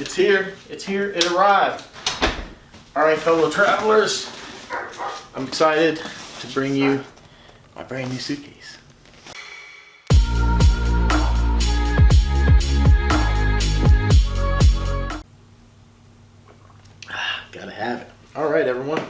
It's here, it arrived. Alright, fellow travelers, I'm excited to bring you my brand new suitcase. Gotta have it. Alright everyone,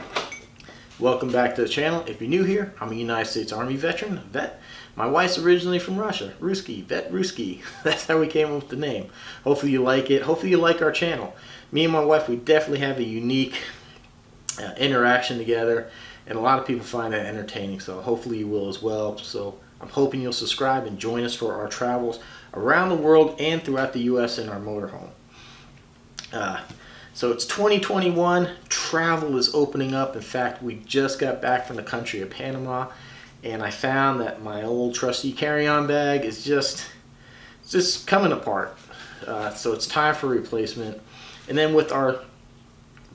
welcome back to the channel. If you're new here, I'm a United States Army veteran, vet. My wife's originally from Russia, Ruski, vet Ruski. That's how we came up with the name. Hopefully you like it. Hopefully you like our channel. Me and my wife, we definitely have a unique interaction together, and a lot of people find that entertaining, so hopefully you will as well. So I'm hoping you'll subscribe and join us for our travels around the world and throughout the U.S. in our motorhome. So it's 2021, travel is opening up. In fact, we just got back from the country of Panama, and I found that my old trusty carry-on bag is just coming apart. So it's time for replacement. And then with our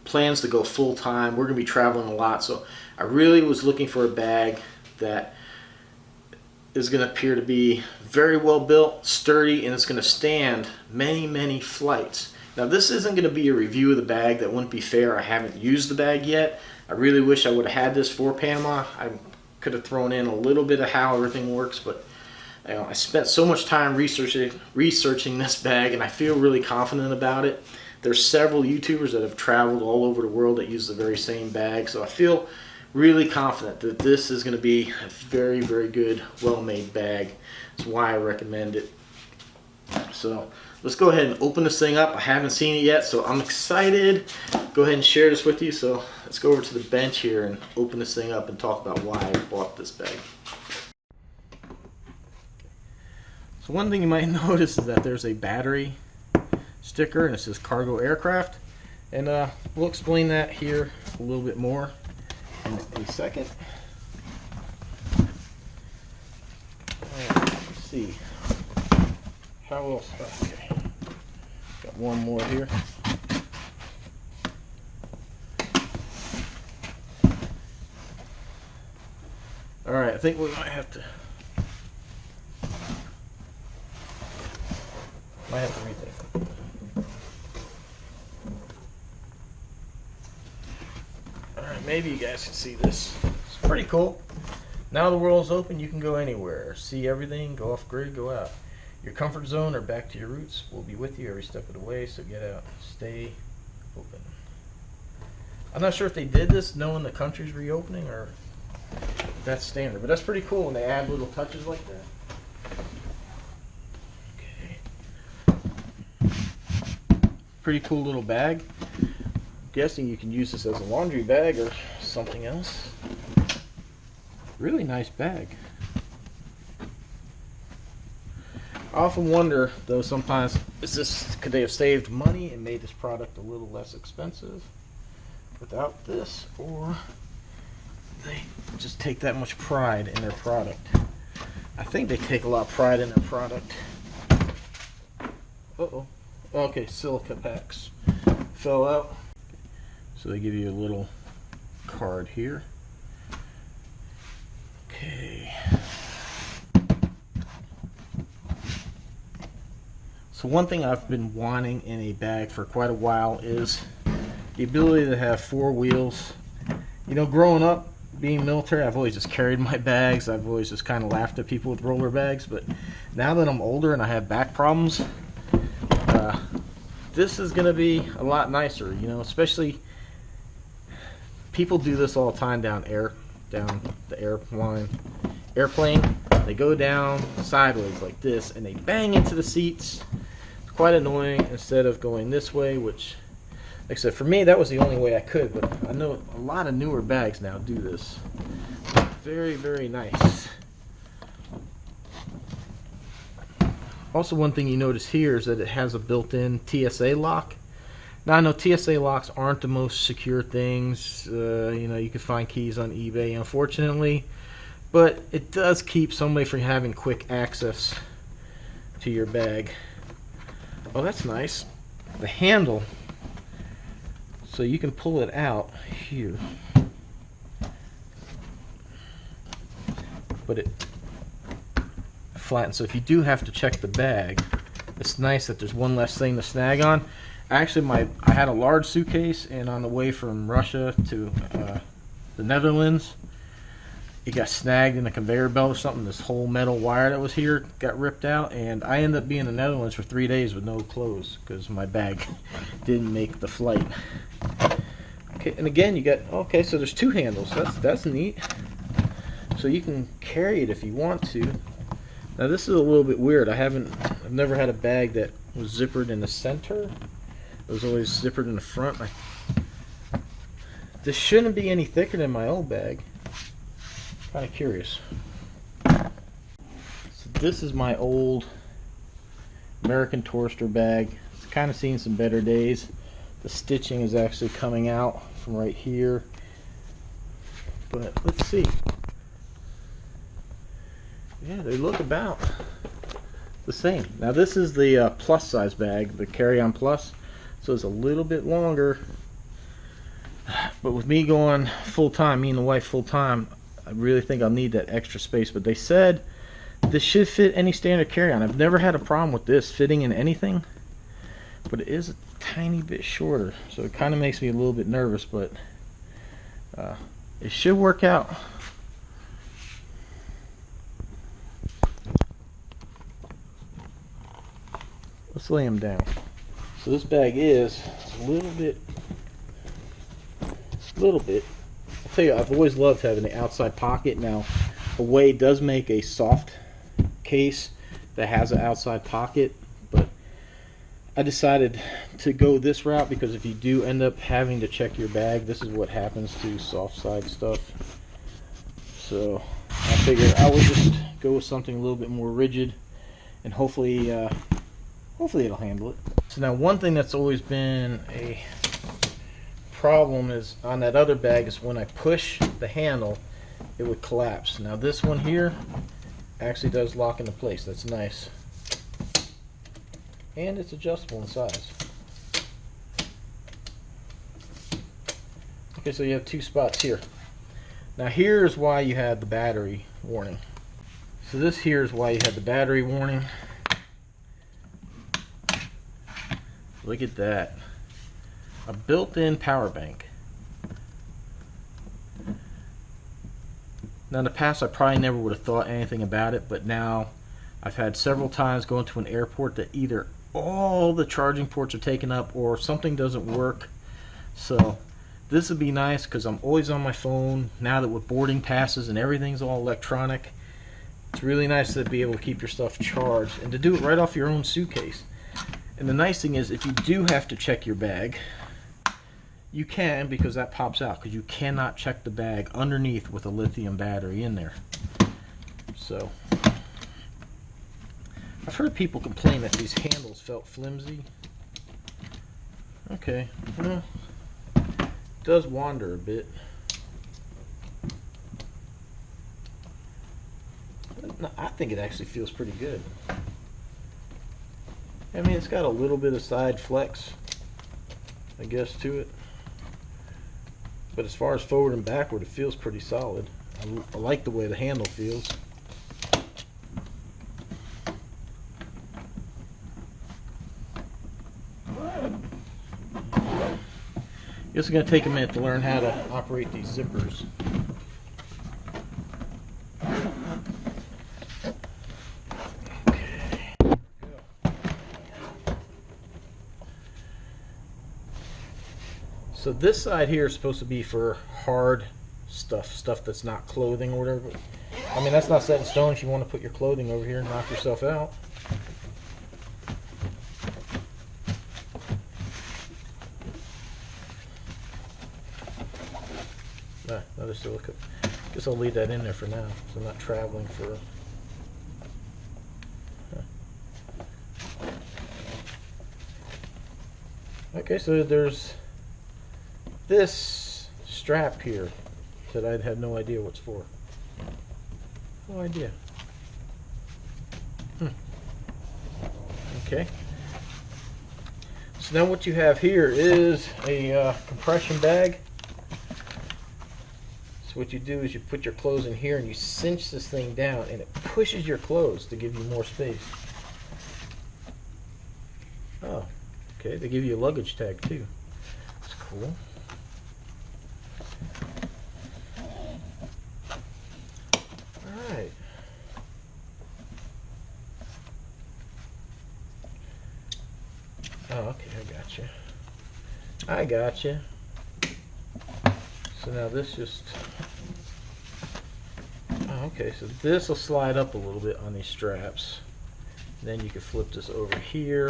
plans to go full-time, we're going to be traveling a lot, so I really was looking for a bag that is going to appear to be very well built, sturdy, and it's going to stand many flights. Now this isn't going to be a review of the bag. That wouldn't be fair. I haven't used the bag yet. I really wish I would have had this for Panama. I could have thrown in a little bit of how everything works, but you know, I spent so much time researching this bag, and I feel really confident about it. There's several YouTubers that have traveled all over the world that use the very same bag, so I feel really confident that this is going to be a very good, well-made bag. That's why I recommend it. So let's go ahead and open this thing up. I haven't seen it yet, so I'm excited. Go ahead and share this with you. So let's go over to the bench here and open this thing up and talk about why I bought this bag. So one thing you might notice is that there's a battery sticker, and it says cargo aircraft, and we'll explain that here a little bit more in a second. Let's see how else. Okay, got one more here. All right, I think we might have to rethink it. Alright, maybe you guys can see this. It's pretty cool. Now the world's open, you can go anywhere. See everything, go off grid, go out. Your comfort zone or back to your roots will be with you every step of the way, so get out. Stay open. I'm not sure if they did this knowing the country's reopening or if that's standard, but that's pretty cool when they add little touches like that. Pretty cool little bag. I'm guessing you can use this as a laundry bag or something else. Really nice bag. I often wonder though sometimes, could they have saved money and made this product a little less expensive without this, or they just take that much pride in their product? I think they take a lot of pride in their product. Uh-oh. Okay, silica packs fell out. So they give you a little card here. Okay. So one thing I've been wanting in a bag for quite a while is the ability to have 4 wheels. You know, growing up, being military, I've always just carried my bags. I've always just kind of laughed at people with roller bags, but now that I'm older and I have back problems, this is going to be a lot nicer, you know, especially people do this all the time down the airplane. They go down sideways like this and they bang into the seats. It's quite annoying instead of going this way, which, like I said, for me that was the only way I could, but I know a lot of newer bags now do this. Very nice. Also, one thing you notice here is that it has a built-in TSA lock. Now, I know TSA locks aren't the most secure things. You know, you can find keys on eBay, unfortunately, but it does keep somebody from having quick access to your bag. Oh, that's nice. The handle, so you can pull it out here, but it flattens. So if you do have to check the bag, it's nice that there's one less thing to snag on. Actually, I had a large suitcase, and on the way from Russia to the Netherlands, it got snagged in a conveyor belt or something. This whole metal wire that was here got ripped out, and I ended up being in the Netherlands for 3 days with no clothes because my bag didn't make the flight. Okay, and again, you got, okay, so there's 2 handles. That's neat. So you can carry it if you want to. Now this is a little bit weird. I've never had a bag that was zippered in the center. It was always zippered in the front. This shouldn't be any thicker than my old bag. Kind of curious. So this is my old American Tourister bag. It's kind of seen some better days. The stitching is actually coming out from right here. But let's see. Yeah, they look about the same. Now this is the plus size bag, the carry-on plus. So it's a little bit longer. But with me going full-time, me and the wife full-time, I really think I'll need that extra space. But they said this should fit any standard carry-on. I've never had a problem with this fitting in anything. But it is a tiny bit shorter. So it kind of makes me a little bit nervous. But it should work out. Let's lay them down. So this bag is a little bit. I'll tell you, I've always loved having the outside pocket. Now, Away does make a soft case that has an outside pocket, but I decided to go this route because if you do end up having to check your bag, this is what happens to soft side stuff. So I figured I would just go with something a little bit more rigid, and hopefully it'll handle it. So now one thing that's always been a problem is on that other bag is when I push the handle, it would collapse. Now this one here actually does lock into place. That's nice. And it's adjustable in size. Okay, so you have 2 spots here. Now here's why you had the battery warning. So this here is why you had the battery warning. Look at that. A built-in power bank. Now in the past I probably never would have thought anything about it, but now I've had several times going to an airport that either all the charging ports are taken up or something doesn't work. So this would be nice because I'm always on my phone now that with boarding passes and everything's all electronic. It's really nice to be able to keep your stuff charged and to do it right off your own suitcase. And the nice thing is if you do have to check your bag, you can, because that pops out, because you cannot check the bag underneath with a lithium battery in there. So I've heard people complain that these handles felt flimsy. Okay, well, it does wander a bit. I think it actually feels pretty good. I mean, it's got a little bit of side flex, I guess, to it. But as far as forward and backward, it feels pretty solid. I like the way the handle feels. It's going to take a minute to learn how to operate these zippers. So this side here is supposed to be for hard stuff that's not clothing or whatever. I mean, that's not set in stone. If you want to put your clothing over here and knock yourself out. Another silicone. Guess I'll leave that in there for now, so I'm not traveling for. Okay, so there's this strap here that I'd have no idea what's for. No idea. Okay. So now what you have here is a compression bag. So what you do is you put your clothes in here and you cinch this thing down and it pushes your clothes to give you more space. Oh, Okay, they give you a luggage tag too. That's cool. Alright. Oh, okay, I got you. I got you. So now this just... Oh, okay, so this will slide up a little bit on these straps. Then you can flip this over here.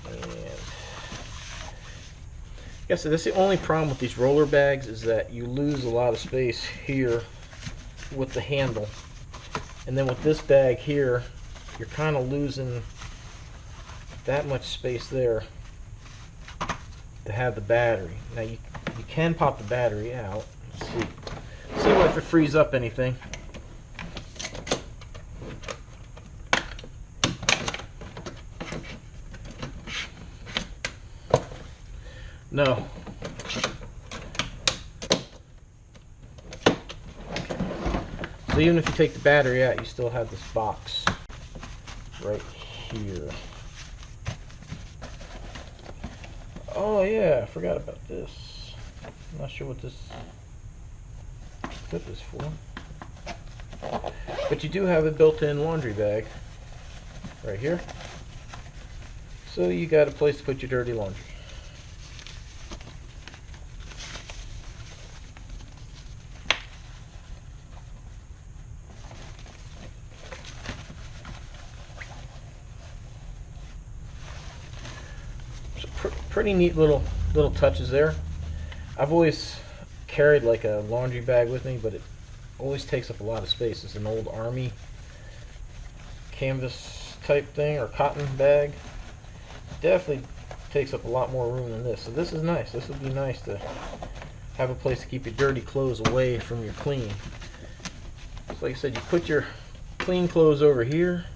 And yeah, so that's the only problem with these roller bags, is that you lose a lot of space here with the handle. And then with this bag here, you're kind of losing that much space there to have the battery. Now you can pop the battery out. Let's see what if it frees up anything. No. So even if you take the battery out, you still have this box right here. Oh yeah, I forgot about this. I'm not sure what this clip is for. But you do have a built-in laundry bag right here. So you got a place to put your dirty laundry. Pretty neat little touches there. I've always carried like a laundry bag with me, but it always takes up a lot of space. It's an old army canvas type thing, or cotton bag. Definitely takes up a lot more room than this. So this is nice. This would be nice to have a place to keep your dirty clothes away from your clean. So like I said, you put your clean clothes over here,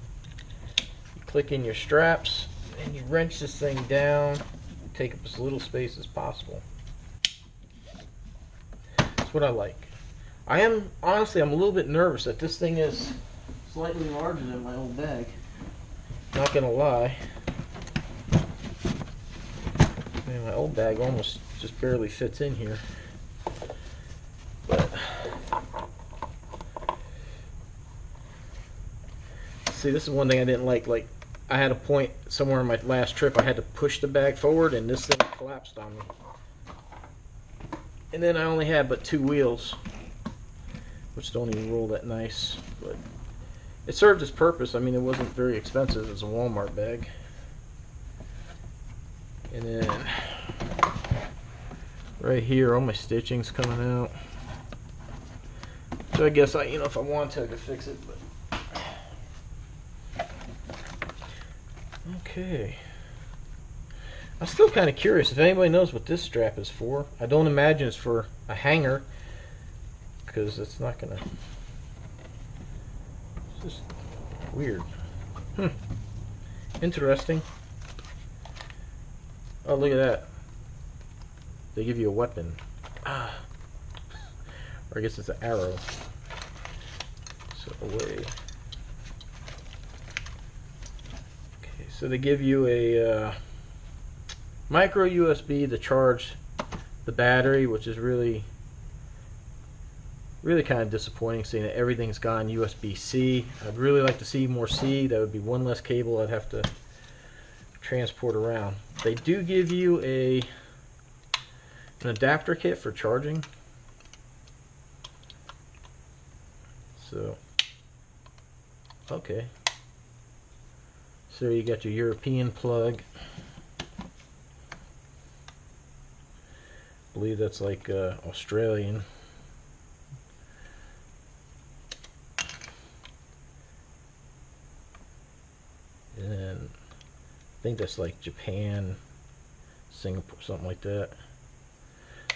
you click in your straps, and you wrench this thing down. Take up as little space as possible. That's what I like. Honestly, I'm a little bit nervous that this thing is slightly larger than my old bag. Not gonna lie. Man, my old bag almost just barely fits in here. But see, this is one thing I didn't like. Like, I had a point somewhere on my last trip, I had to push the bag forward and this thing collapsed on me. And then I only had but 2 wheels, which don't even roll that nice. But it served its purpose. I mean, it wasn't very expensive. It was a Walmart bag. And then right here, all my stitching's coming out. So I guess if I want to, I could fix it. But okay. I'm still kind of curious if anybody knows what this strap is for. I don't imagine it's for a hanger, because it's not gonna. It's just weird. Interesting. Oh, look at that. They give you a weapon. Or I guess it's an arrow. So away. So they give you a micro USB to charge the battery, which is really kind of disappointing, seeing that everything's gone USB-C. I'd really like to see more C. That would be one less cable I'd have to transport around. They do give you an adapter kit for charging. So, okay. So you got your European plug. I believe that's like Australian. And then I think that's like Japan, Singapore, something like that.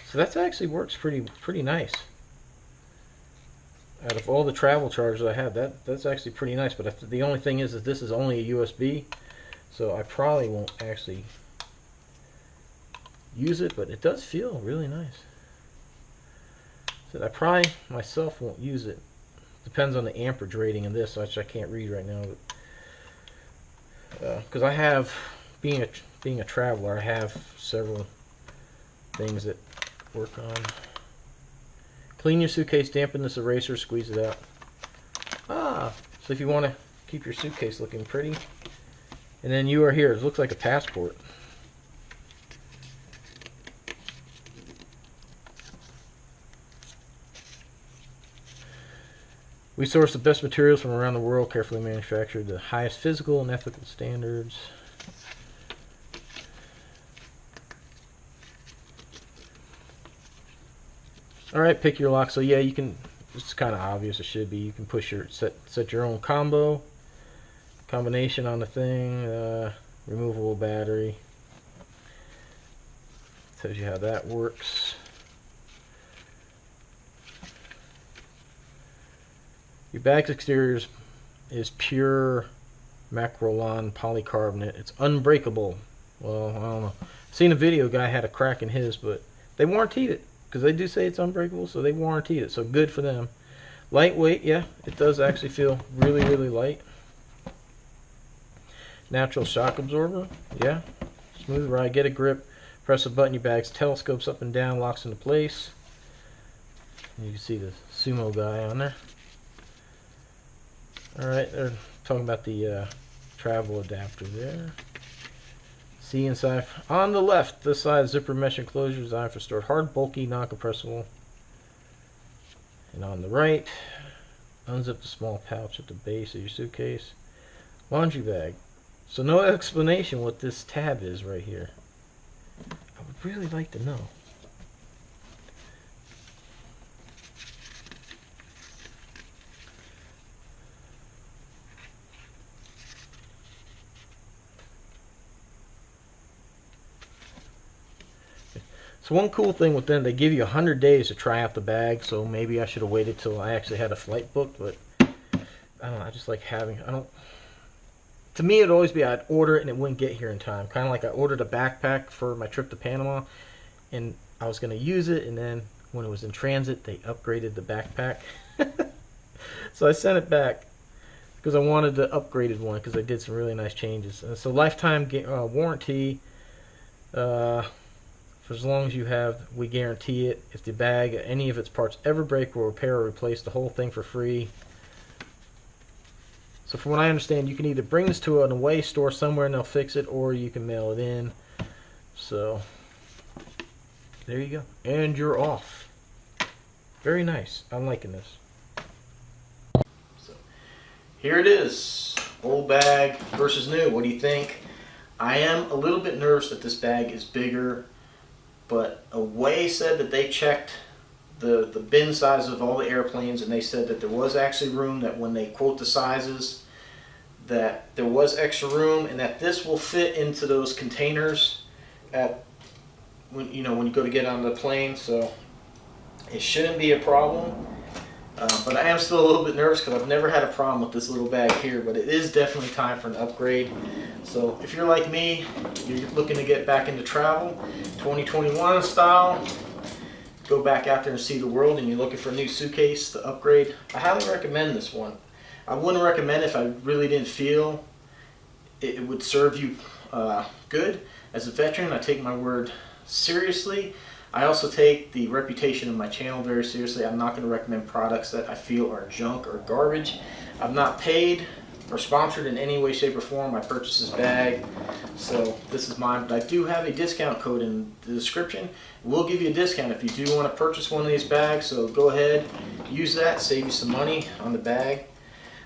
So that actually works pretty nice. Out of all the travel chargers I have, that's actually pretty nice. But the only thing is that this is only a USB, so I probably won't actually use it. But it does feel really nice. So I probably myself won't use it. Depends on the amperage rating in this, which I can't read right now. Because I have being a traveler, I have several things that work on. Clean your suitcase, dampen this eraser, squeeze it out. So if you want to keep your suitcase looking pretty, and then you are here. It looks like a passport. We source the best materials from around the world, carefully manufactured, the highest physical and ethical standards. Alright, pick your lock. So yeah, you can, it's kind of obvious, it should be. You can push your, set your own combination on the thing, removable battery. Tells you how that works. Your bag's exterior is pure Macrolon polycarbonate. It's unbreakable. Well, I don't know. Seen a video, guy had a crack in his, but they warrantied it because they do say it's unbreakable, so they warrantied it. So good for them. Lightweight, yeah, it does actually feel really, really light. Natural shock absorber, yeah. Smooth ride, get a grip. Press a button, your bag telescopes up and down, locks into place. And you can see the sumo guy on there. Alright, they're talking about the travel adapter there. See inside. On the left, this side, zipper mesh enclosure designed for stored hard, bulky, non-compressible. And on the right, unzip the small pouch at the base of your suitcase. Laundry bag. So no explanation what this tab is right here. I would really like to know. So one cool thing with them, they give you 100 days to try out the bag, so maybe I should have waited till I actually had a flight booked, but I don't know, I just like having, to me it'd always be I'd order it and it wouldn't get here in time. Kind of like I ordered a backpack for my trip to Panama, and I was going to use it, and then when it was in transit, they upgraded the backpack. So I sent it back because I wanted the upgraded one because they did some really nice changes. So lifetime warranty, for as long as you have, we guarantee it. If the bag, any of its parts ever break, we'll repair or replace the whole thing for free. So from what I understand, you can either bring this to an away store somewhere and they'll fix it, or you can mail it in. So there you go. And you're off. Very nice. I'm liking this. So here it is. Old bag versus new. What do you think? I am a little bit nervous that this bag is bigger, but Away said that they checked the bin size of all the airplanes, and they said that there was actually room, that when they quote the sizes, that there was extra room, and that this will fit into those containers at when you go to get on the plane, so it shouldn't be a problem. But I am still a little bit nervous because I've never had a problem with this little bag here, but it is definitely time for an upgrade. So if you're like me, you're looking to get back into travel, 2021 style, go back out there and see the world, and you're looking for a new suitcase to upgrade, I highly recommend this one. I wouldn't recommend it if I really didn't feel it would serve you good. As a veteran, I take my word seriously. I also take the reputation of my channel very seriously. I'm not going to recommend products that I feel are junk or garbage. I'm not paid or sponsored in any way, shape, or form. I purchased this bag, so this is mine. But I do have a discount code in the description. We'll give you a discount if you do want to purchase one of these bags, so go ahead, use that, save you some money on the bag.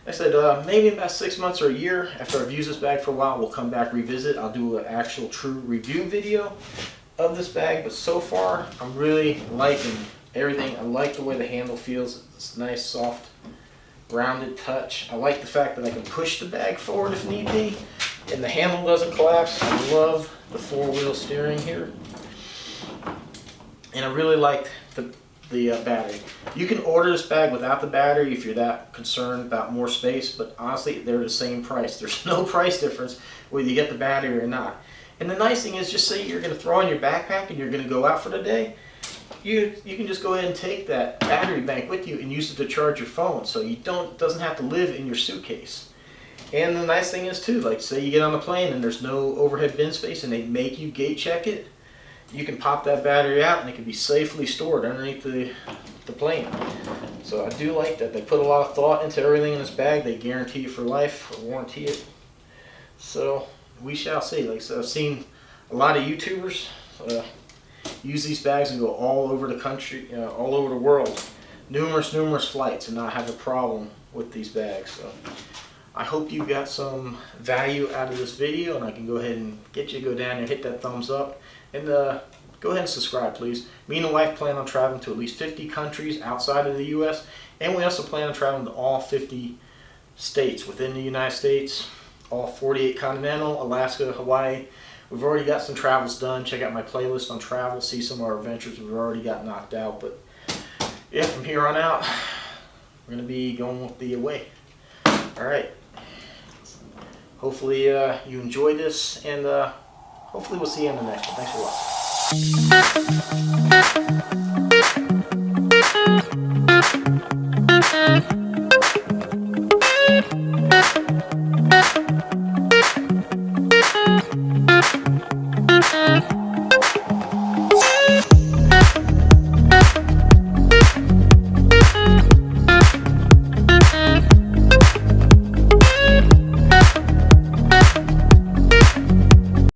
I said maybe in about 6 months or a year after I've used this bag for a while, we'll come back, revisit. I'll do an actual true review video of this bag, but so far I'm really liking everything. I like the way the handle feels. It's a nice, soft, rounded touch. I like the fact that I can push the bag forward if need be, and the handle doesn't collapse. I love the four-wheel steering here, and I really like the battery. You can order this bag without the battery if you're that concerned about more space, but honestly, they're the same price. There's no price difference whether you get the battery or not. And the nice thing is, just say you're going to throw in your backpack and you're going to go out for the day, you can just go ahead and take that battery bank with you and use it to charge your phone, so you doesn't have to live in your suitcase. And the nice thing is too, like say you get on a plane and there's no overhead bin space and they make you gate check it, you can pop that battery out and it can be safely stored underneath the plane. So I do like that. They put a lot of thought into everything in this bag. They guarantee you for life, or warranty it. So we shall see. Like so I've seen a lot of YouTubers use these bags and go all over the country, all over the world, numerous flights, and not have a problem with these bags. So I hope you got some value out of this video, and I can go ahead and get you to go down and hit that thumbs up, and go ahead and subscribe, please. Me and the wife plan on traveling to at least 50 countries outside of the U.S., and we also plan on traveling to all 50 states within the United States, all 48 continental, Alaska, Hawaii. We've already got some travels done. Check out my playlist on travel, see some of our adventures we've already got knocked out. But yeah, from here on out, we're going to be going with the away. Alright. Hopefully you enjoyed this, and hopefully we'll see you in the next one. Thanks for watching.